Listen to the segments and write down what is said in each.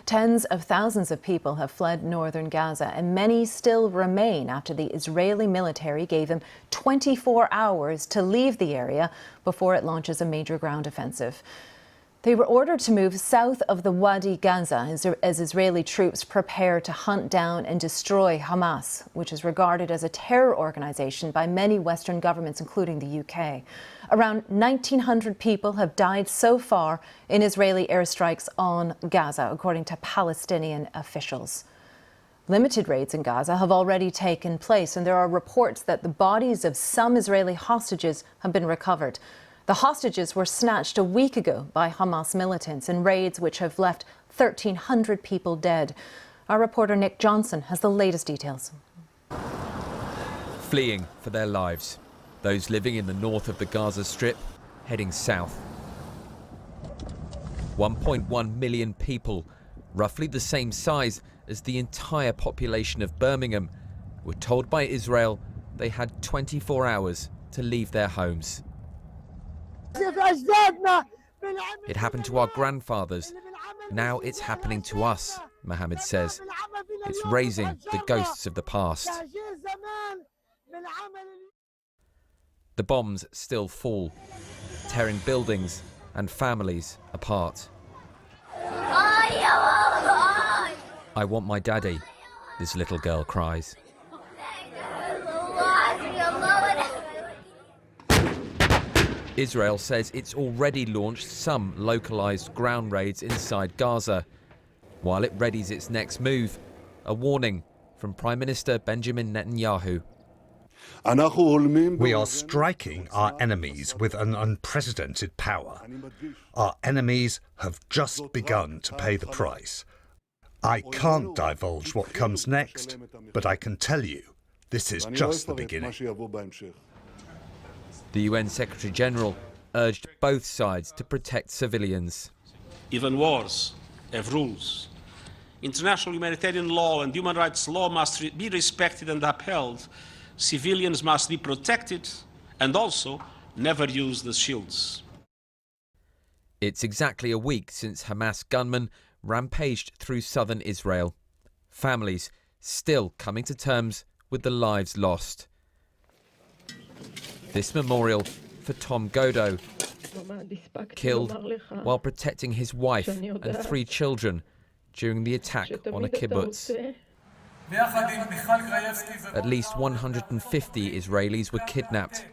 Tens of thousands of people have fled northern Gaza, and many still remain after the Israeli military gave them 24 hours to leave the area before it launches a major ground offensive. They were ordered to move south of the Wadi Gaza as Israeli troops prepare to hunt down and destroy Hamas, which is regarded as a terror organization by many Western governments, including the UK. Around 1,900 people have died so far in Israeli airstrikes on Gaza, according to Palestinian officials. Limited raids in Gaza have already taken place, and there are reports that the bodies of some Israeli hostages have been recovered. The hostages were snatched a week ago by Hamas militants in raids which have left 1,300 people dead. Our reporter Nick Johnson has the latest details. Fleeing for their lives. Those living in the north of the Gaza Strip heading south. 1.1 million people, roughly the same size as the entire population of Birmingham, were told by Israel they had 24 hours to leave their homes. It happened to our grandfathers. Now it's happening to us, Mohammed says. It's raising the ghosts of the past. The bombs still fall, tearing buildings and families apart. I want my daddy, this little girl cries. Israel says it's already launched some localized ground raids inside Gaza. While it readies its next move, a warning from Prime Minister Benjamin Netanyahu. We are striking our enemies with an unprecedented power. Our enemies have just begun to pay the price. I can't divulge what comes next, but I can tell you this is just the beginning. The UN Secretary-General urged both sides to protect civilians. Even wars have rules. International humanitarian law and human rights law must be respected and upheld. Civilians must be protected and also never use the shields. It's exactly a week since Hamas gunmen rampaged through southern Israel. Families still coming to terms with the lives lost. This memorial for Tom Godot, killed while protecting his wife and 3 children during the attack on a kibbutz. At least 150 Israelis were kidnapped.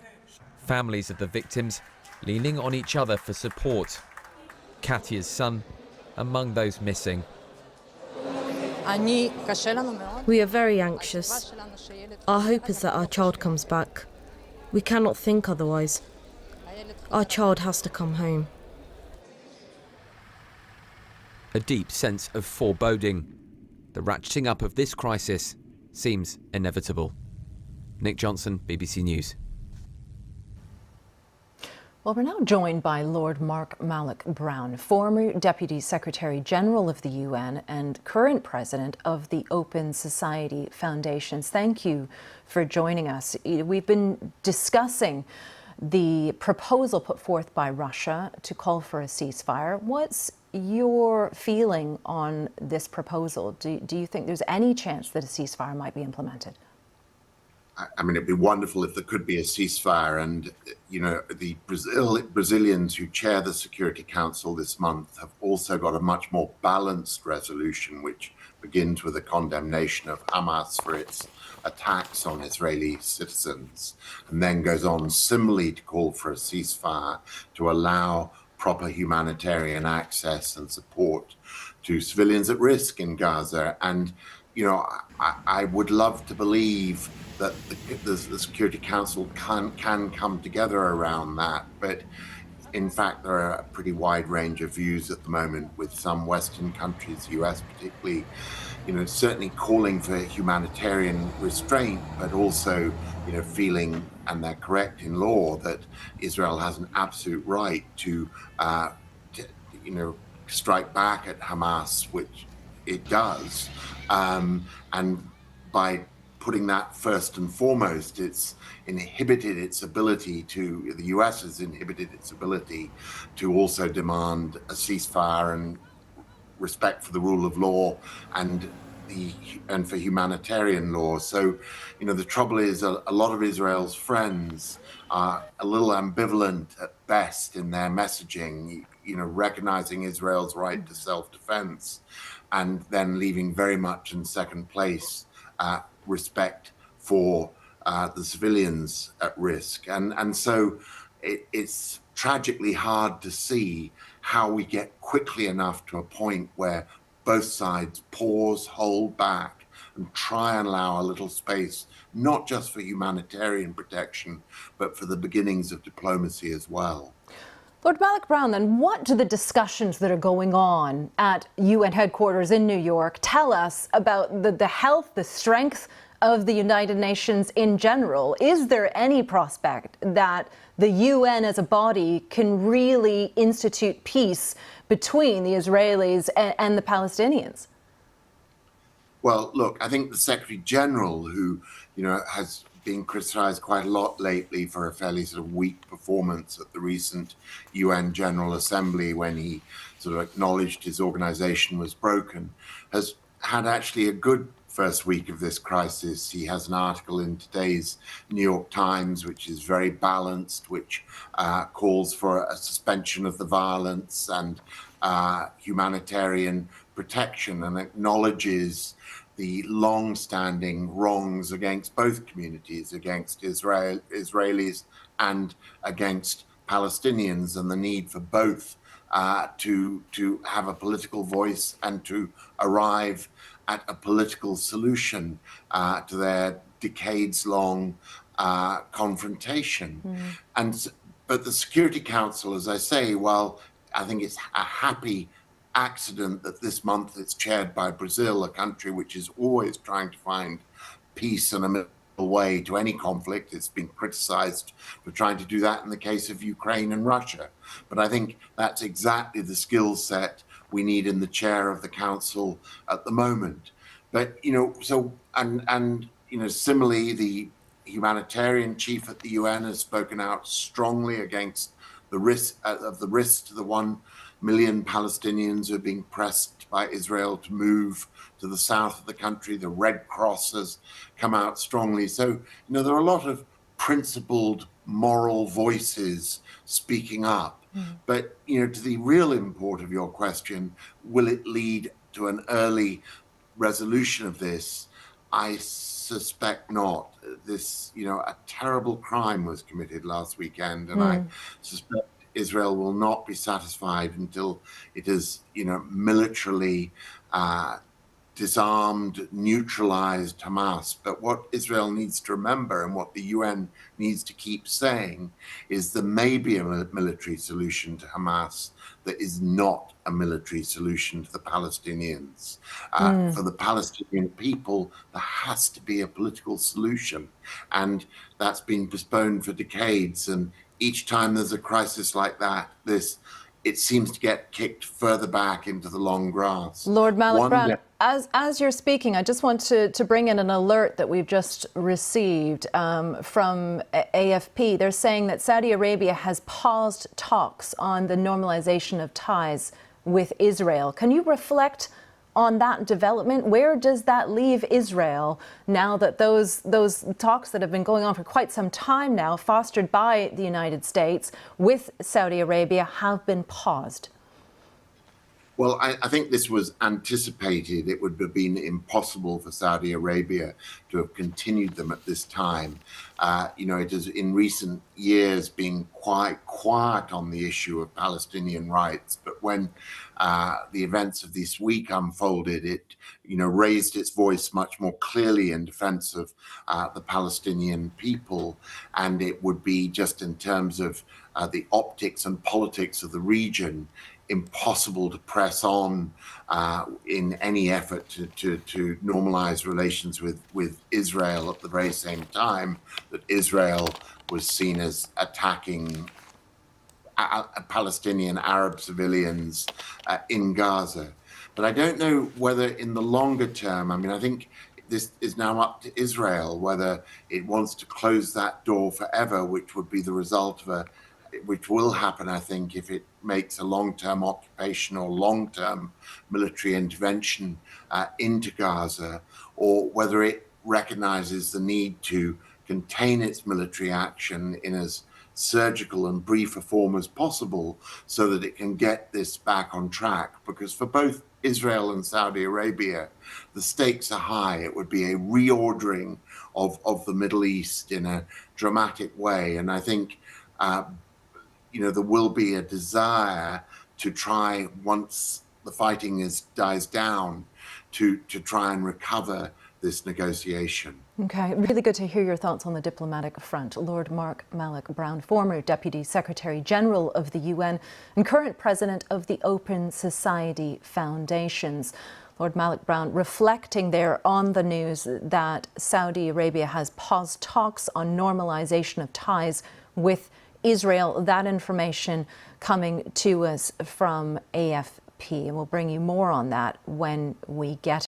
Families of the victims leaning on each other for support. Katya's son among those missing. We are very anxious. Our hope is that our child comes back. We cannot think otherwise. Our child has to come home. A deep sense of foreboding. The ratcheting up of this crisis seems inevitable. Nick Johnson, BBC News. Well, we're now joined by Lord Mark Malloch Brown, former Deputy Secretary General of the UN and current President of the Open Society Foundations. Thank you for joining us. We've been discussing the proposal put forth by Russia to call for a ceasefire. What's your feeling on this proposal? Do you think there's any chance that a ceasefire might be implemented? I mean, it'd be wonderful if there could be a ceasefire. And, you know, the Brazilians who chair the Security Council this month have also got a much more balanced resolution, which begins with a condemnation of Hamas for its attacks on Israeli citizens, and then goes on similarly to call for a ceasefire to allow proper humanitarian access and support to civilians at risk in Gaza. And, you know, I would love to believe that the Security Council can come together around that. But in fact, there are a pretty wide range of views at the moment, with some Western countries, US particularly, you know, certainly calling for humanitarian restraint, but also, you know, feeling, and they're correct in law, that Israel has an absolute right to you know, strike back at Hamas, which it does. And by putting that first and foremost, it's inhibited its ability to, the US has inhibited its ability to also demand a ceasefire and respect for the rule of law and for humanitarian law. So, the trouble is a lot of Israel's friends are a little ambivalent at best in their messaging, recognizing Israel's right to self-defense and then leaving very much in second place respect for the civilians at risk. And so it's tragically hard to see how we get quickly enough to a point where both sides pause, hold back, and try and allow a little space, not just for humanitarian protection, but for the beginnings of diplomacy as well. Lord Malloch-Brown, then, what do the discussions that are going on at UN headquarters in New York tell us about the health, the strength of the United Nations in general? Is there any prospect that the UN as a body can really institute peace between the Israelis and the Palestinians? Well, look, I think the Secretary General, who, has been criticized quite a lot lately for a fairly sort of weak performance at the recent UN General Assembly when he sort of acknowledged his organization was broken, has had actually a good first week of this crisis. He has an article in today's New York Times, which is very balanced, which calls for a suspension of the violence and humanitarian protection, and acknowledges the long-standing wrongs against both communities, against Israelis and against Palestinians, and the need for both to have a political voice and to arrive at a political solution to their decades-long confrontation. But the Security Council, as I say, while I think it's a happy accident that this month it's chaired by Brazil, a country which is always trying to find peace and a middle way to any conflict. It's been criticized for trying to do that in the case of Ukraine and Russia. But I think that's exactly the skill set we need in the chair of the council at the moment. But, similarly, the humanitarian chief at the UN has spoken out strongly against the risk to the 1 million Palestinians who are being pressed by Israel to move to the south of the country. The Red Cross has come out strongly. So, there are a lot of principled moral voices speaking up. But, to the real import of your question, will it lead to an early resolution of this? I suspect not. This, a terrible crime was committed last weekend, and I suspect Israel will not be satisfied until it has, militarily disarmed, neutralized Hamas. But what Israel needs to remember, and what the UN needs to keep saying, is there may be a military solution to Hamas that is not a military solution to the Palestinians. For the Palestinian people, there has to be a political solution. And that's been postponed for decades. And each time there's a crisis like that, it seems to get kicked further back into the long grass. Lord Malloch-Brown, as you're speaking, I just want to bring in an alert that we've just received from AFP. They're saying that Saudi Arabia has paused talks on the normalization of ties with Israel. Can you reflect on that development? Where does that leave Israel now that those talks that have been going on for quite some time now, fostered by the United States with Saudi Arabia, have been paused? Well, I think this was anticipated. It would have been impossible for Saudi Arabia to have continued them at this time. It has in recent years been quite quiet on the issue of Palestinian rights. But when the events of this week unfolded, it raised its voice much more clearly in defense of the Palestinian people. And it would be, just in terms of the optics and politics of the region, impossible to press on in any effort to normalize relations with Israel at the very same time that Israel was seen as attacking Palestinian Arab civilians in Gaza. But I don't know whether in the longer term, I think this is now up to Israel whether it wants to close that door forever, which would be the result of which will happen, I think, if it makes a long-term occupation or long-term military intervention into Gaza, or whether it recognizes the need to contain its military action in as surgical and brief a form as possible so that it can get this back on track. Because for both Israel and Saudi Arabia, the stakes are high. It would be a reordering of the Middle East in a dramatic way. And I think, there will be a desire to try, once the fighting dies down, to try and recover this negotiation. Okay, really good to hear your thoughts on the diplomatic front. Lord Mark Malloch Brown, former Deputy Secretary General of the UN and current President of the Open Society Foundations. Lord Malloch Brown reflecting there on the news that Saudi Arabia has paused talks on normalization of ties with Israel. That information coming to us from AFP, and we'll bring you more on that when we get